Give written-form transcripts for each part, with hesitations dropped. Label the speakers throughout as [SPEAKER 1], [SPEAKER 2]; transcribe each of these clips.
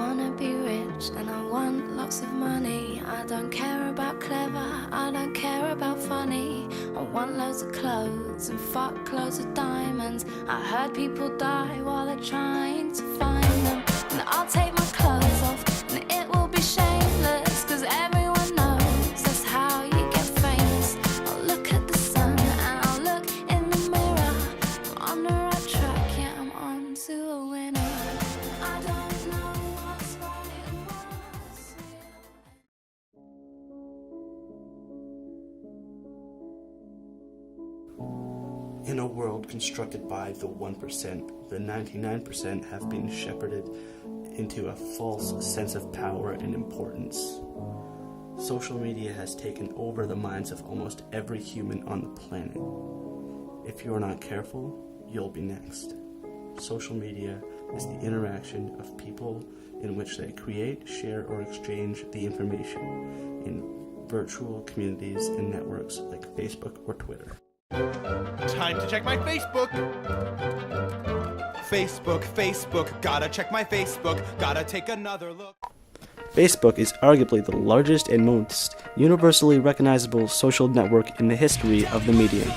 [SPEAKER 1] wanna be rich and I want lots of money. I don't care about clever, I don't care about funny. I want loads of clothes and fuck loads of diamonds. I heard people die while they're trying to find them. And I'll take my clothes off and it will be shameless, cause everyone knows that's how you get famous. I'll look at the sun and I'll look in the mirror. I'm on the right track, yeah, I'm on to a winner. I don't know what's right and what's
[SPEAKER 2] real. In a world constructed by the 1%, the 99% have been shepherded into a false sense of power and importance. Social media has taken over the minds of almost every human on the planet. If you're not careful, you'll be next. Social media is the interaction of people in which they create, share, or exchange the information in virtual communities and networks like Facebook or Twitter.
[SPEAKER 3] Time to check my Facebook! Facebook, gotta check my Facebook, gotta take another look.
[SPEAKER 2] Facebook is arguably the largest and most universally recognizable social network in the history of the medium.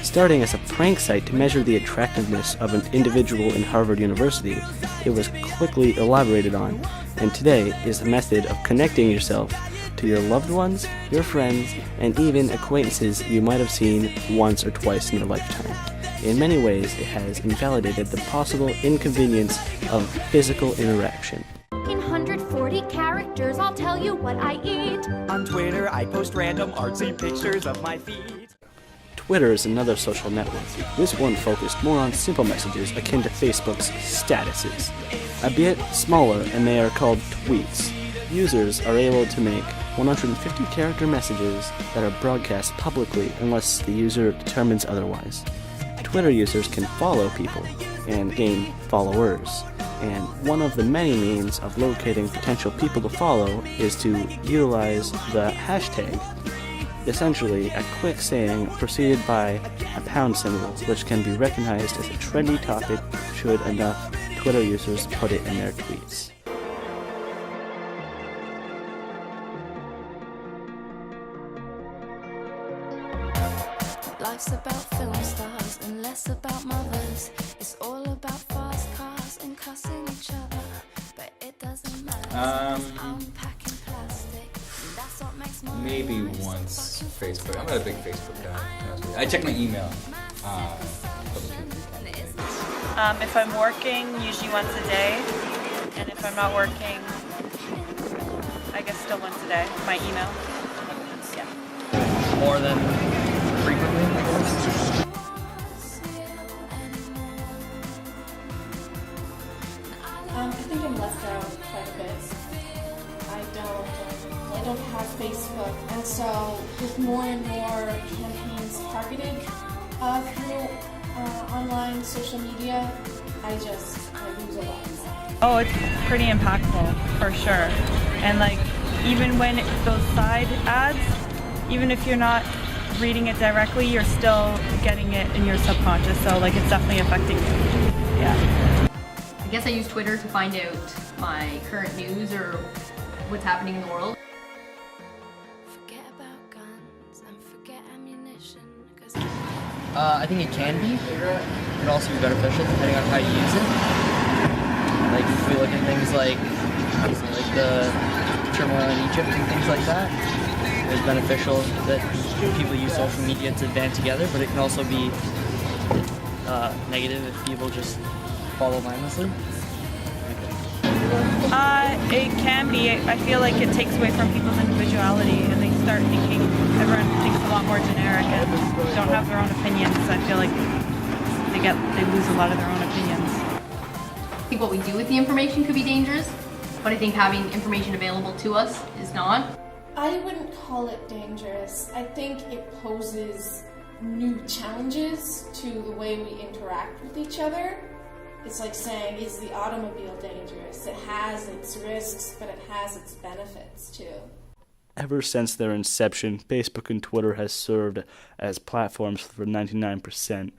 [SPEAKER 2] Starting as a prank site to measure the attractiveness of an individual in Harvard University, it was quickly elaborated on, and today is a method of connecting yourself to your loved ones, your friends, and even acquaintances you might have seen once or twice in your lifetime. In many ways, it has invalidated the possible inconvenience of physical interaction.
[SPEAKER 4] In 140 characters, I'll tell you what I eat.
[SPEAKER 5] On Twitter, I post random artsy pictures of my feet.
[SPEAKER 2] Twitter is another social network. This one focused more on simple messages akin to Facebook's statuses. A bit smaller, and they are called tweets. Users are able to make 150-character messages that are broadcast publicly unless the user determines otherwise. Twitter users can follow people and gain followers, and one of the many means of locating potential people to follow is to utilize the hashtag. Essentially, a quick saying preceded by a pound symbol, which can be recognized as a trendy topic should enough Twitter users put it in their tweets.
[SPEAKER 1] Life's about film stars and less about mothers. It's all about fast cars and cussing each other. But it doesn't matter. Unpacking plastic. And that's what makes my
[SPEAKER 6] Maybe once Facebook. I'm not a big Facebook guy. To be honest with you. I check my email.
[SPEAKER 7] If I'm working, usually once a day. And if I'm not working, I guess still once a day. My email. Yeah.
[SPEAKER 5] More than frequently, I guess.
[SPEAKER 8] I think I'm left out quite a bit. I don't have Facebook, and so with more and more campaigns targeted through online social media, I lose a lot more.
[SPEAKER 7] Oh, it's pretty impactful for sure. And like even when those side ads, even if you're not reading it directly, you're still getting it in your subconscious. So like it's definitely affecting you. Yeah.
[SPEAKER 9] I guess I use Twitter to find out my current news or what's happening in the world.
[SPEAKER 1] Forget about guns and forget ammunition.
[SPEAKER 5] I think it can be. It can also be beneficial depending on how you use it. Like if we look at things like the turmoil in Egypt and things like that, it's beneficial that people use social media to band together, but it can also be negative if people just follow mindlessly.
[SPEAKER 7] It can be. I feel like it takes away from people's individuality and they start thinking, everyone thinks a lot more generic and don't have their own opinions. I feel like they lose a lot of their own opinions.
[SPEAKER 9] I think what we do with the information could be dangerous, but I think having information available to us is not.
[SPEAKER 8] I wouldn't call it dangerous. I think it poses new challenges to the way we interact with each other. It's like saying, is the automobile dangerous? It has its risks, but it has its benefits too.
[SPEAKER 2] Ever since their inception, Facebook and Twitter has served as platforms for 99%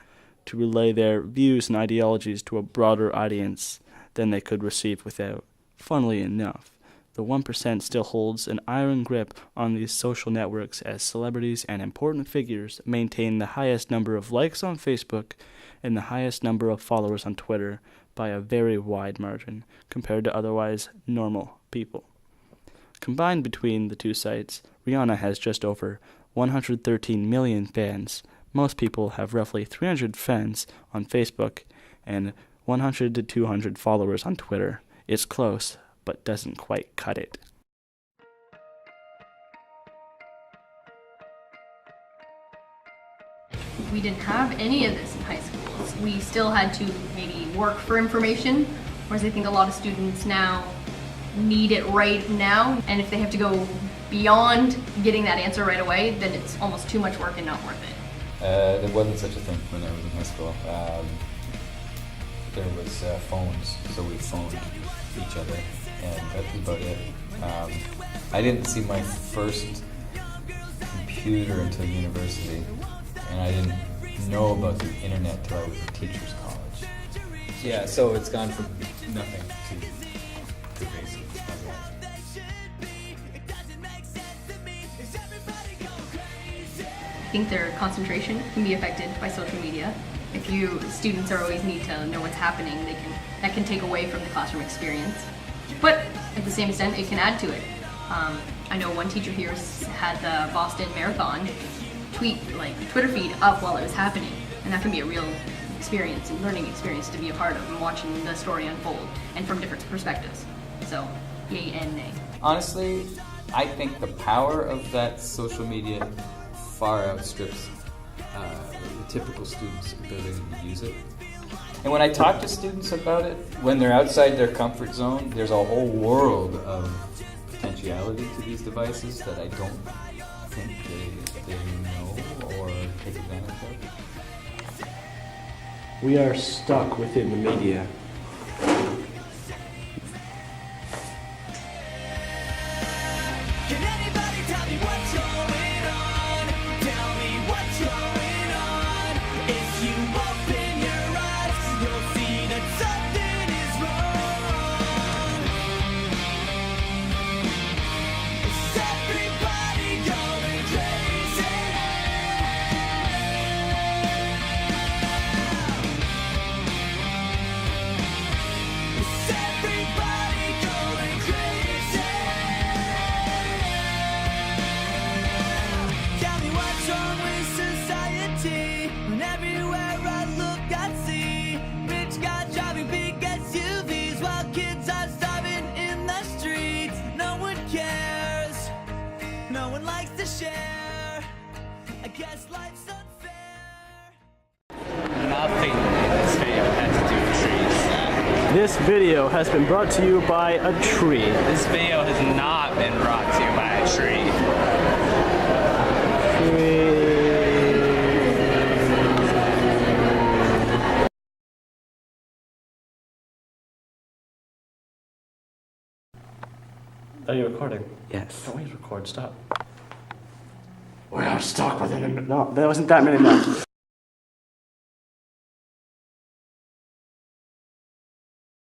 [SPEAKER 2] to relay their views and ideologies to a broader audience than they could receive without. Funnily enough, the 1% still holds an iron grip on these social networks as celebrities and important figures maintain the highest number of likes on Facebook and the highest number of followers on Twitter by a very wide margin compared to otherwise normal people. Combined between the two sites, Rihanna has just over 113 million fans. Most people have roughly 300 fans on Facebook and 100 to 200 followers on Twitter. It's close, but doesn't quite cut it.
[SPEAKER 9] We didn't have any of this in high schools. We still had to maybe work for information, whereas I think a lot of students now need it right now, and if they have to go beyond getting that answer right away, then it's almost too much work and not worth it.
[SPEAKER 6] There wasn't such a thing when I was in high school. There was phones, so we phoned each other, and that was about it. I didn't see my first computer until university, and I didn't know about the internet till I was in teacher's college. Yeah, so it's gone from nothing to basic.
[SPEAKER 9] I think their concentration can be affected by social media. If students are always need to know what's happening, that can take away from the classroom experience. But at the same extent, it can add to it. I know one teacher here had the Boston Marathon Twitter feed up while it was happening, and that can be a real experience and learning experience to be a part of and watching the story unfold and from different perspectives. So, yay and nay.
[SPEAKER 6] Honestly, I think the power of that social media far outstrips the typical student's ability to use it. And when I talk to students about it, when they're outside their comfort zone, there's a whole world of potentiality to these devices that I don't think they know or take advantage of.
[SPEAKER 2] We are stuck within the media.
[SPEAKER 10] Can anybody tell me what's going on? Tell me what's going on. If you open your eyes, you'll see that something is wrong. Is everybody going crazy? Is everybody going crazy? Tell me what's wrong with society. When everywhere I look, I see rich guys driving big SUVs while kids are starving in the streets. No one cares. No one likes to share. I guess life's unfair.
[SPEAKER 11] Nothing in this video has to do with trees.
[SPEAKER 2] This video has been brought to you by a tree.
[SPEAKER 11] This video has not been brought to you by a tree.
[SPEAKER 2] Are you recording?
[SPEAKER 5] Yes.
[SPEAKER 2] Don't wait, record, stop. We are stuck within a minute. No, there wasn't that many minutes.